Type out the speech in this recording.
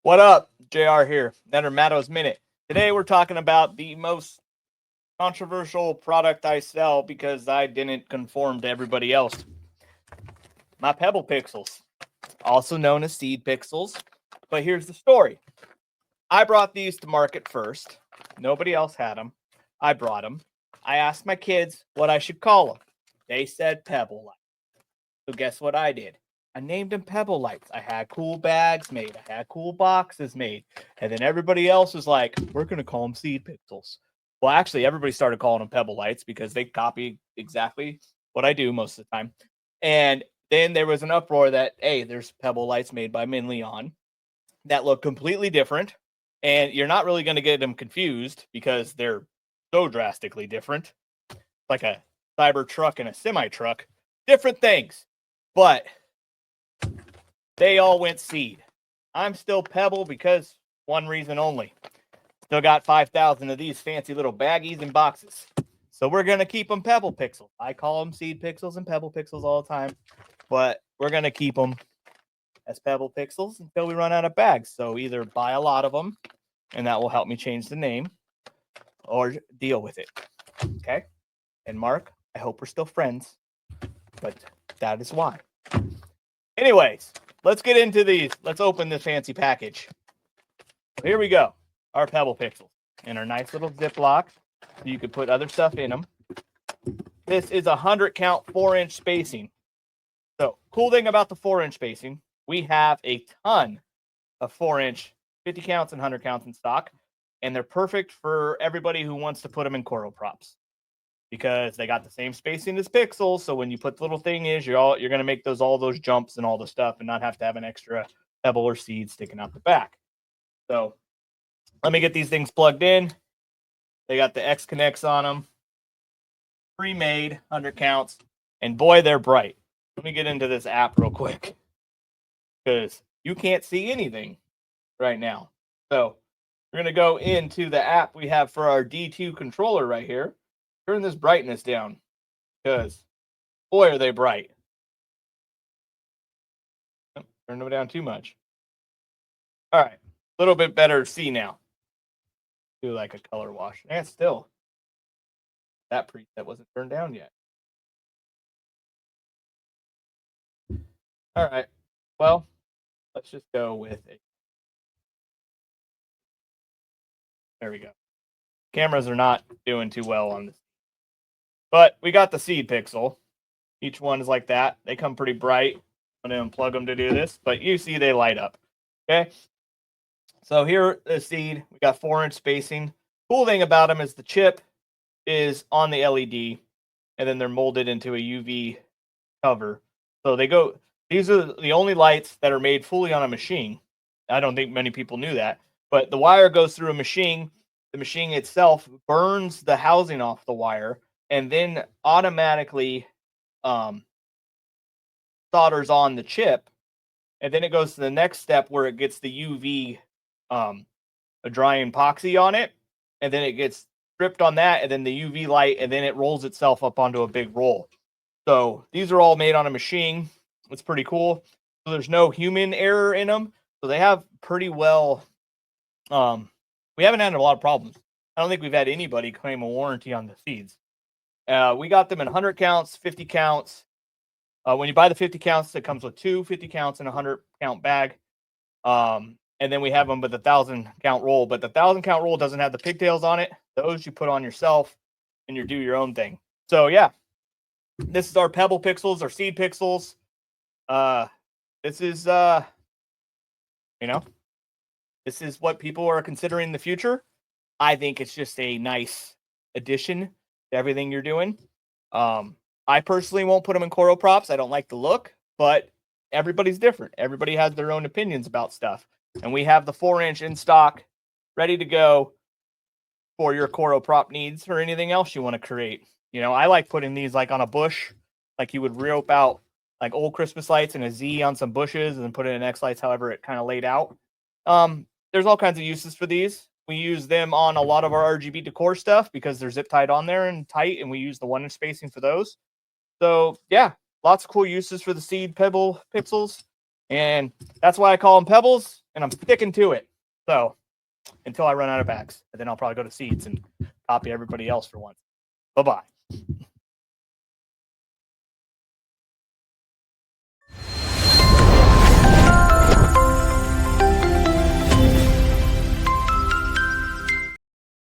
What up? JR here. Netter Matto's Minute. Today we're talking about the most controversial product I sell because I didn't conform to everybody else. My Pebble Pixels, also known as seed pixels. But here's the story. I brought these to market first. Nobody else had them. I brought them. I asked my kids what I should call them. They said Pebble Lights. So guess what I did? I named them Pebble Lights. I had cool bags made. I had cool boxes made. And then everybody else was like, we're going to call them Seed Pixels. Well, actually, everybody started calling them Pebble Lights because they copy exactly what I do most of the time. And then there was an uproar that, hey, there's Pebble Lights made by Min Leon that look completely different. And you're not really going to get them confused because they're so drastically different. Like a cyber truck and a semi truck. Different things. But they all went seed. I'm still Pebble because one reason only. Still got 5,000 of these fancy little baggies and boxes. So we're going to keep them Pebble Pixels. I call them Seed Pixels and Pebble Pixels all the time. But we're going to keep them as Pebble Pixels until we run out of bags. So either buy a lot of them, and that will help me change the name, or deal with it. Okay? And Mark, I hope we're still friends. But that is why. Anyways, let's get into these. Let's open this fancy package. Here we go. Our Pebble Pixels in our nice little Ziploc. So you could put other stuff in them. This is a 100 count 4-inch spacing. So cool thing about the 4-inch spacing, we have a ton of 4-inch 50 counts and 100 counts in stock. And they're perfect for everybody who wants to put them in coral props. Because they got the same spacing as pixels, so when you put the little thing is, you're going to make all those jumps and all the stuff, and not have to have an extra pebble or seed sticking out the back. So let me get these things plugged in. They got the X connects on them, pre-made 100 counts, and boy, they're bright. Let me get into this app real quick because you can't see anything right now. So we're going to go into the app we have for our D2 controller right here. Turn this brightness down because, boy, are they bright. Turn them down too much. All right. A little bit better to see now. Do like a color wash. And still, that preset wasn't turned down yet. All right. Well, let's just go with it. There we go. Cameras are not doing too well on this. But we got the seed pixel. Each one is like that. They come pretty bright. I'm going to unplug them to do this, but you see they light up. Okay. So here the seed, we got 4-inch spacing. Cool thing about them is the chip is on the LED, and then they're molded into a UV cover. So these are the only lights that are made fully on a machine. I don't think many people knew that, but the wire goes through a machine. The machine itself burns the housing off the wire and then automatically solders on the chip. And then it goes to the next step where it gets the UV, a dry epoxy on it. And then it gets stripped on that, and then the UV light, and then it rolls itself up onto a big roll. So these are all made on a machine. It's pretty cool. So there's no human error in them. So they have pretty well, we haven't had a lot of problems. I don't think we've had anybody claim a warranty on the seeds. We got them in 100 counts, 50 counts. When you buy the 50 counts, it comes with 2 50 counts and a 100 count bag. And then we have them with the 1,000 count roll, but the 1,000 count roll doesn't have the pigtails on it. Those you put on yourself and you do your own thing. So yeah, this is our Pebble Pixels, our Seed Pixels. This is, this is what people are considering the future. I think it's just a nice addition to everything you're doing. I personally won't put them in coral props. I don't like the look, but everybody's different. Everybody has their own opinions about stuff. And we have the 4-inch in stock, ready to go for your coral prop needs or anything else you want to create. I like putting these like on a bush, like you would rope out like old Christmas lights and a Z on some bushes and then put it in X lights, however it kind of laid out. There's all kinds of uses for these. We use them on a lot of our RGB decor stuff because they're zip tied on there and tight, and we use the 1-inch spacing for those. So yeah, lots of cool uses for the seed pebble pixels, and that's why I call them pebbles, and I'm sticking to it. So until I run out of backs, and then I'll probably go to seeds and copy everybody else for once. Bye-bye.